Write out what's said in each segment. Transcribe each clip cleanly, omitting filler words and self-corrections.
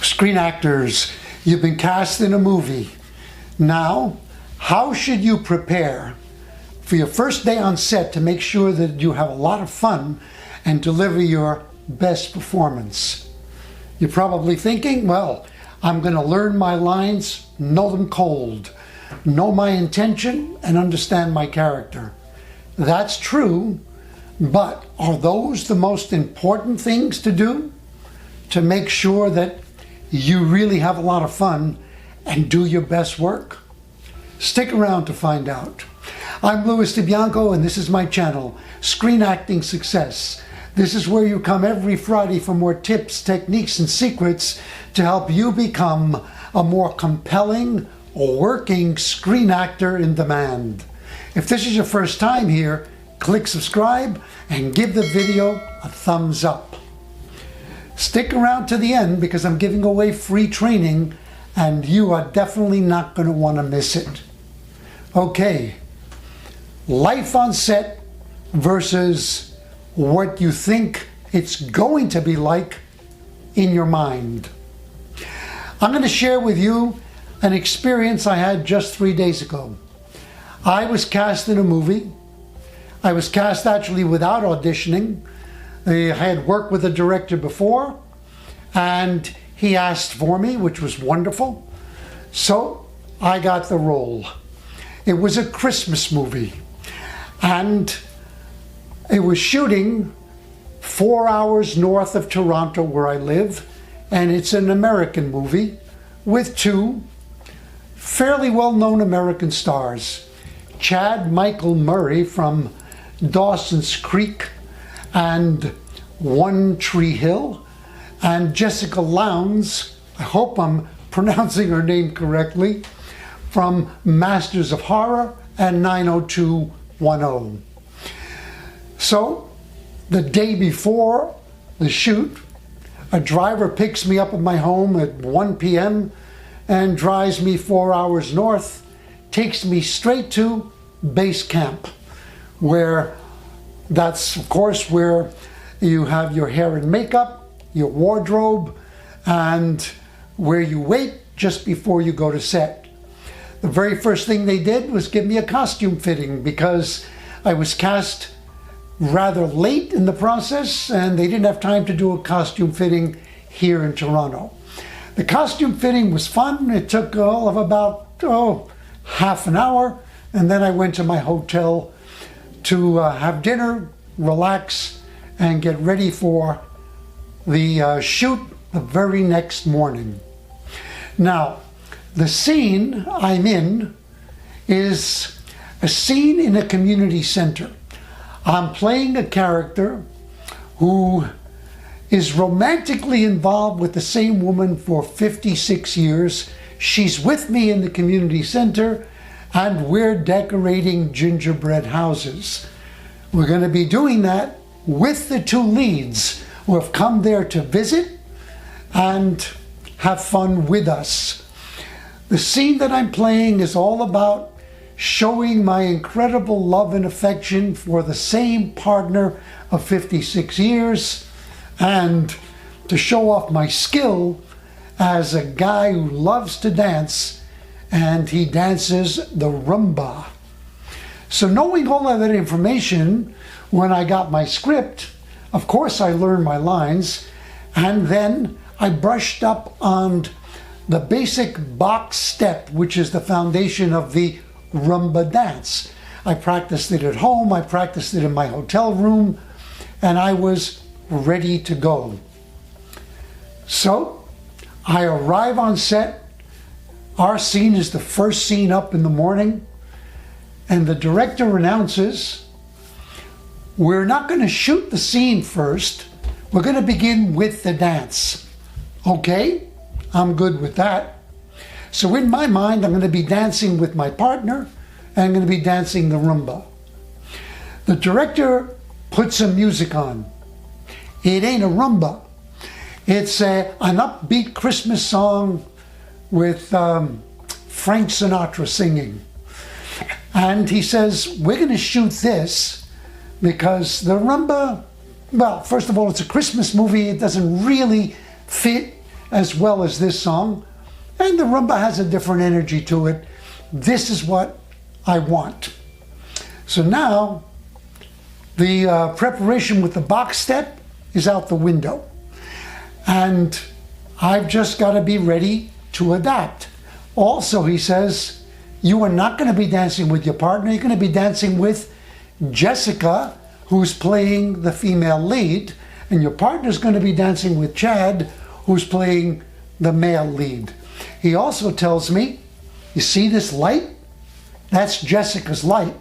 Screen actors, you've been cast in a movie. Now, how should you prepare for your first day on set to make sure that you have a lot of fun and deliver your best performance? You're probably thinking, well, I'm going to learn my lines, know them cold, know my intention, and understand my character. That's true, but are those the most important things to do to make sure that you really have a lot of fun and do your best work? Stick around to find out. I'm Louis DiBianco, and this is my channel, Screen Acting Success. This is where you come every Friday for more tips, techniques, and secrets to help you become a more compelling, working screen actor in demand. If this is your first time here, click subscribe and give the video a thumbs up. Stick around to the end because I'm giving away free training and you are definitely not going to want to miss it. Okay, life on set versus what you think it's going to be like in your mind. I'm going to share with you an experience I had just 3 days ago. I was cast in a movie. I was cast actually without auditioning. I had worked with a director before and he asked for me, which was wonderful. So I got the role. It was a Christmas movie and it was shooting 4 hours north of Toronto where I live, and it's an American movie with two fairly well-known American stars. Chad Michael Murray from Dawson's Creek and One Tree Hill, and Jessica Lowndes, I hope I'm pronouncing her name correctly, from Masters of Horror and 90210. So, the day before the shoot, a driver picks me up at my home at 1 p.m. and drives me 4 hours north, takes me straight to base camp, where that's of course where you have your hair and makeup, your wardrobe, and where you wait just before you go to set. The very first thing they did was give me a costume fitting because I was cast rather late in the process and they didn't have time to do a costume fitting here in Toronto. The costume fitting was fun. It took all of about half an hour, and then I went to my hotel to have dinner, relax, and get ready for the shoot the very next morning. Now, the scene I'm in is a scene in a community center. I'm playing a character who is romantically involved with the same woman for 56 years. She's with me in the community center and we're decorating gingerbread houses. We're going to be doing that with the two leads who have come there to visit and have fun with us. The scene that I'm playing is all about showing my incredible love and affection for the same partner of 56 years and to show off my skill as a guy who loves to dance, and he dances the rumba. So knowing all of that information, when I got my script, of course I learned my lines, and then I brushed up on the basic box step, which is the foundation of the rumba dance. I practiced it at home, I practiced it in my hotel room, and I was ready to go. So I arrive on set. Our scene is the first scene up in the morning, and the director announces, we're not going to shoot the scene first, we're going to begin with the dance. Okay, I'm good with that. So in my mind, I'm going to be dancing with my partner, and I'm going to be dancing the rumba. The director put some music on. It ain't a rumba. It's an upbeat Christmas song with Frank Sinatra singing. And he says, we're going to shoot this because the rumba, well, first of all, it's a Christmas movie. It doesn't really fit as well as this song. And the rumba has a different energy to it. This is what I want. So now the preparation with the box step is out the window. And I've just got to be ready to adapt. Also, he says, you are not going to be dancing with your partner. You're going to be dancing with Jessica, who's playing the female lead. And your partner's going to be dancing with Chad, who's playing the male lead. He also tells me, you see this light? That's Jessica's light.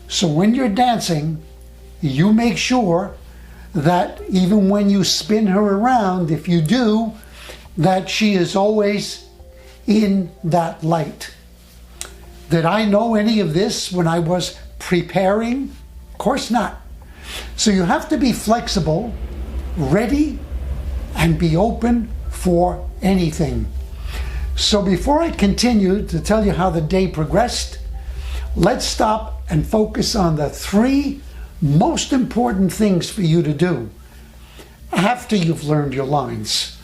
So when you're dancing, you make sure that even when you spin her around, if you do, that she is always in that light. Did I know any of this when I was preparing? Of course not. So you have to be flexible, ready, and be open for anything. So before I continue to tell you how the day progressed, let's stop and focus on the 3 most important things for you to do after you've learned your lines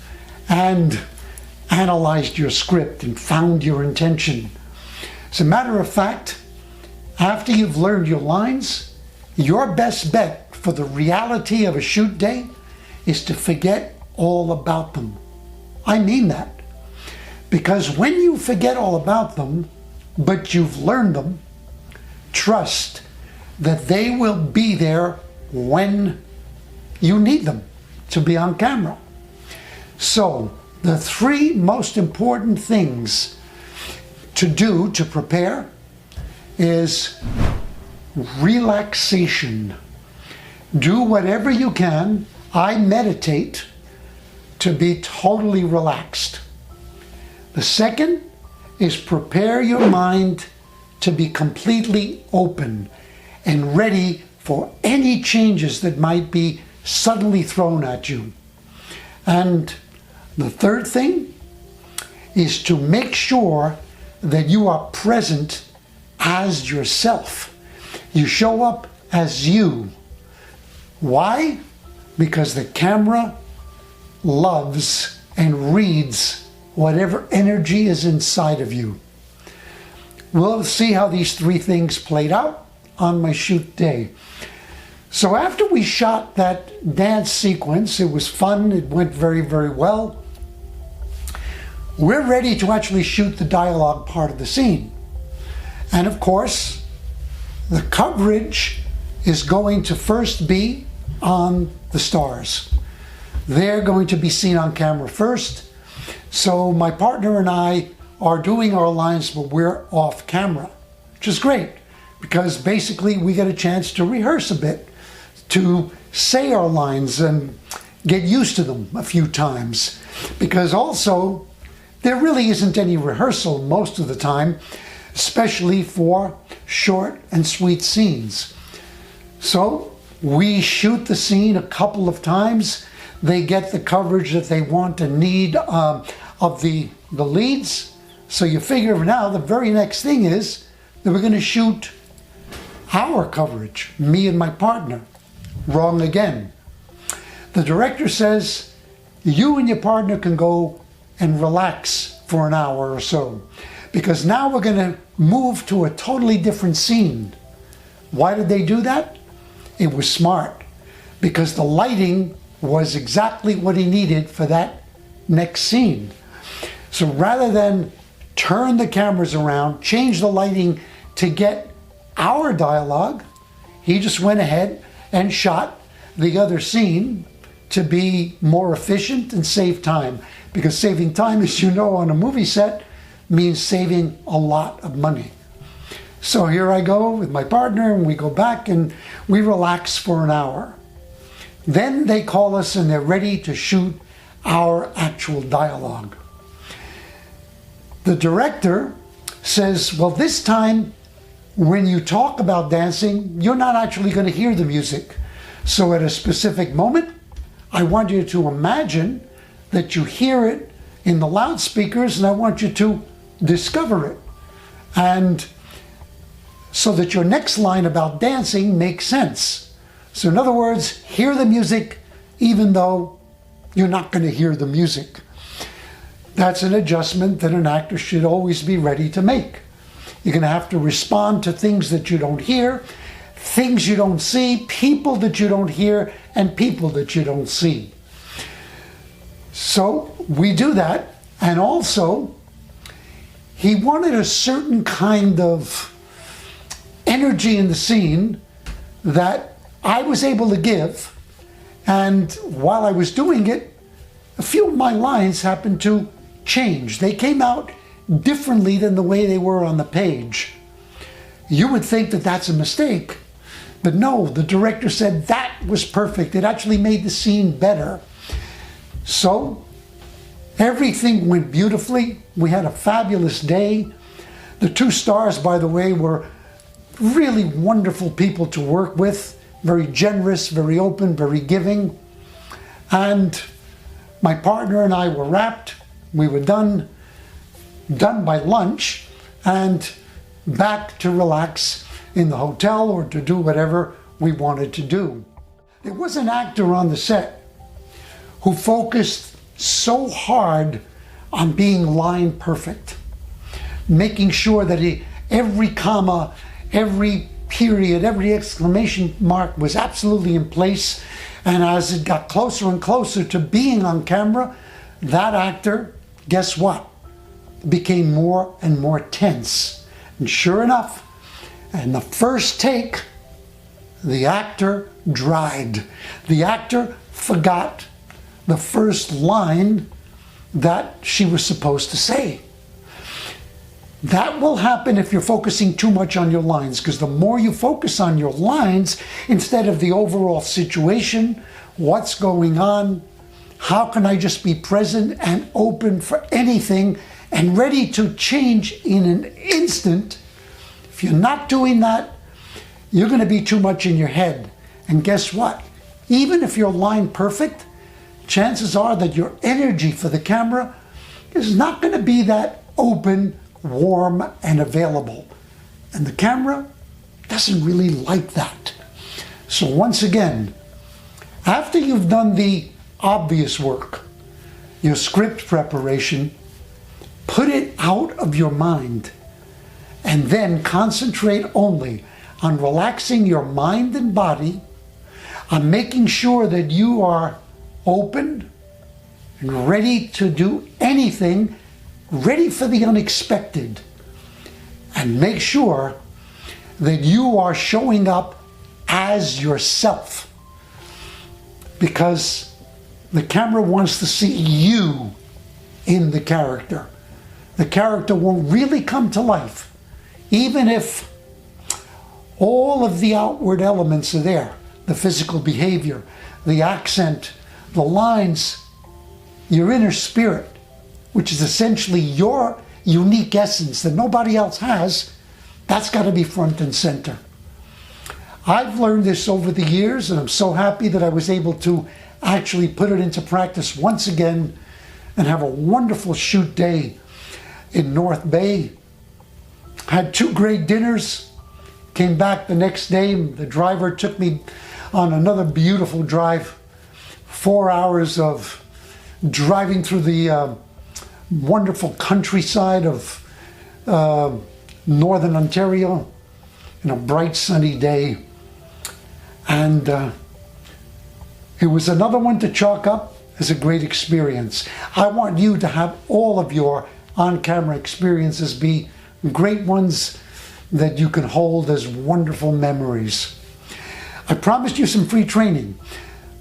and analyzed your script and found your intention. As a matter of fact, after you've learned your lines, your best bet for the reality of a shoot day is to forget all about them. I mean that. Because when you forget all about them, but you've learned them, trust that they will be there when you need them to be on camera. So, the 3 most important things to do to prepare is relaxation. Do whatever you can. I meditate to be totally relaxed. The second is prepare your mind to be completely open and ready for any changes that might be suddenly thrown at you. And the third thing is to make sure that you are present as yourself. You show up as you. Why? Because the camera loves and reads whatever energy is inside of you. We'll see how these 3 things played out on my shoot day. So after we shot that dance sequence, it was fun, it went very, very well. We're ready to actually shoot the dialogue part of the scene. And of course, the coverage is going to first be on the stars. They're going to be seen on camera first. So my partner and I are doing our lines, but we're off camera, which is great because basically we get a chance to rehearse a bit, to say our lines and get used to them a few times. Because also, there really isn't any rehearsal most of the time, especially for short and sweet scenes. So we shoot the scene a couple of times. They get the coverage that they want and need of the leads. So you figure now the very next thing is that we're going to shoot our coverage, me and my partner. Wrong again. The director says, you and your partner can go and relax for an hour or so, because now we're going to move to a totally different scene. Why did they do that? It was smart, because the lighting was exactly what he needed for that next scene. So rather than turn the cameras around, change the lighting to get our dialogue, he just went ahead and shot the other scene to be more efficient and save time. Because saving time, as you know, on a movie set means saving a lot of money. So here I go with my partner, and we go back and we relax for an hour. Then they call us and they're ready to shoot our actual dialogue. The director says, well, this time when you talk about dancing, you're not actually going to hear the music. So at a specific moment, I want you to imagine that you hear it in the loudspeakers, and I want you to discover it. And so that your next line about dancing makes sense. So in other words, hear the music even though you're not going to hear the music. That's an adjustment that an actor should always be ready to make. You're going to have to respond to things that you don't hear, things you don't see, people that you don't hear, and people that you don't see. So we do that. And also, he wanted a certain kind of energy in the scene that I was able to give. And while I was doing it, a few of my lines happened to change. They came out differently than the way they were on the page. You would think that that's a mistake, but no, the director said that was perfect. It actually made the scene better. So everything went beautifully. We had a fabulous day. The two stars, by the way, were really wonderful people to work with, very generous, very open, very giving. And my partner and I were wrapped. We were done by lunch and back to relax in the hotel or to do whatever we wanted to do. There was an actor on the set who focused so hard on being line perfect, making sure that every comma, every period, every exclamation mark was absolutely in place. And as it got closer and closer to being on camera, that actor, guess what? Became more and more tense. And sure enough, in the first take, the actor dried. The actor forgot the first line that she was supposed to say. That will happen if you're focusing too much on your lines, because the more you focus on your lines instead of the overall situation, what's going on, how can I just be present and open for anything and ready to change in an instant. If you're not doing that, you're going to be too much in your head. And guess what? Even if you're line perfect, chances are that your energy for the camera is not going to be that open, warm, and available. And the camera doesn't really like that. So once again, after you've done the obvious work, your script preparation, put it out of your mind and then concentrate only on relaxing your mind and body, on making sure that you are open and ready to do anything, ready for the unexpected, and make sure that you are showing up as yourself, because the camera wants to see you in the character. The character won't really come to life, even if all of the outward elements are there, the physical behavior, the accent, the lines, your inner spirit, which is essentially your unique essence that nobody else has. That's got to be front and center. I've learned this over the years, and I'm so happy that I was able to actually put it into practice once again and have a wonderful shoot day in North Bay. Had 2 great dinners, came back the next day. The driver took me on another beautiful drive, 4 hours of driving through the wonderful countryside of northern Ontario in a bright sunny day. And it was another one to chalk up as a great experience. I want you to have all of your on-camera experiences be great ones that you can hold as wonderful memories. I promised you some free training.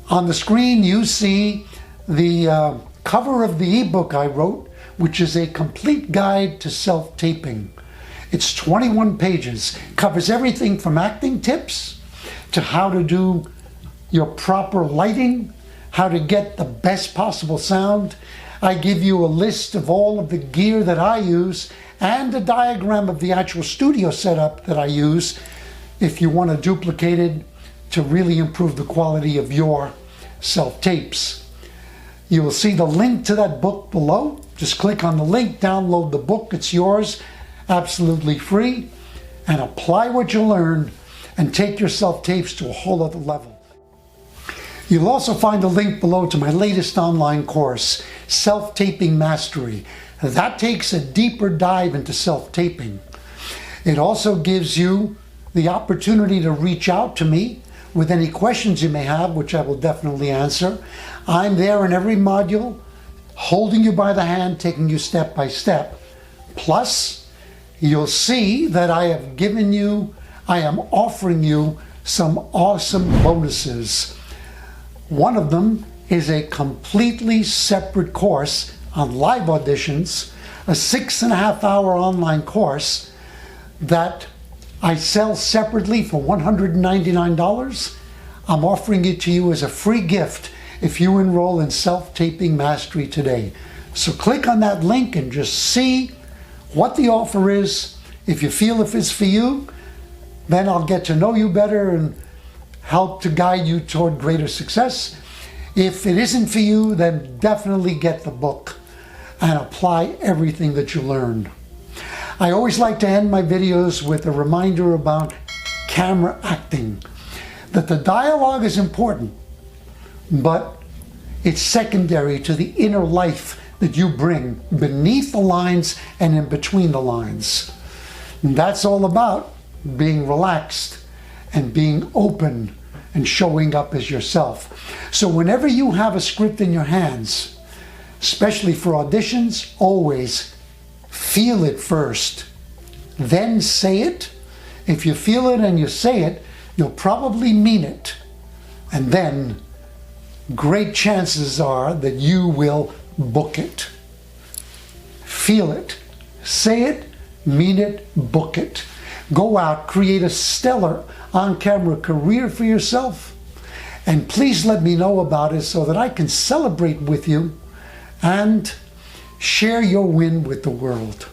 On the screen you see the cover of the ebook I wrote, which is a complete guide to self-taping. It's 21 pages, covers everything from acting tips to how to do your proper lighting, how to get the best possible sound. I give you a list of all of the gear that I use and a diagram of the actual studio setup that I use if you want to duplicate it to really improve the quality of your self-tapes. You will see the link to that book below. Just click on the link, download the book, it's yours, absolutely free, and apply what you learned and take your self-tapes to a whole other level. You'll also find a link below to my latest online course, Self-Taping Mastery. That takes a deeper dive into self-taping. It also gives you the opportunity to reach out to me with any questions you may have, which I will definitely answer. I'm there in every module, holding you by the hand, taking you step by step. Plus, you'll see that I am offering you some awesome bonuses. One of them is a completely separate course on live auditions, a 6.5-hour online course that I sell separately for $199. I'm offering it to you as a free gift if you enroll in Self-Taping Mastery today. So click on that link and just see what the offer is. If you feel if it's for you, then I'll get to know you better and help to guide you toward greater success. If it isn't for you, then definitely get the book and apply everything that you learned. I always like to end my videos with a reminder about camera acting, that the dialogue is important, but it's secondary to the inner life that you bring beneath the lines and in between the lines. And that's all about being relaxed and being open and showing up as yourself. So whenever you have a script in your hands, especially for auditions, always feel it first, then say it. If you feel it and you say it, you'll probably mean it. And then great chances are that you will book it. Feel it, say it, mean it, book it. Go out, create a stellar on-camera career for yourself, and please let me know about it so that I can celebrate with you and share your win with the world.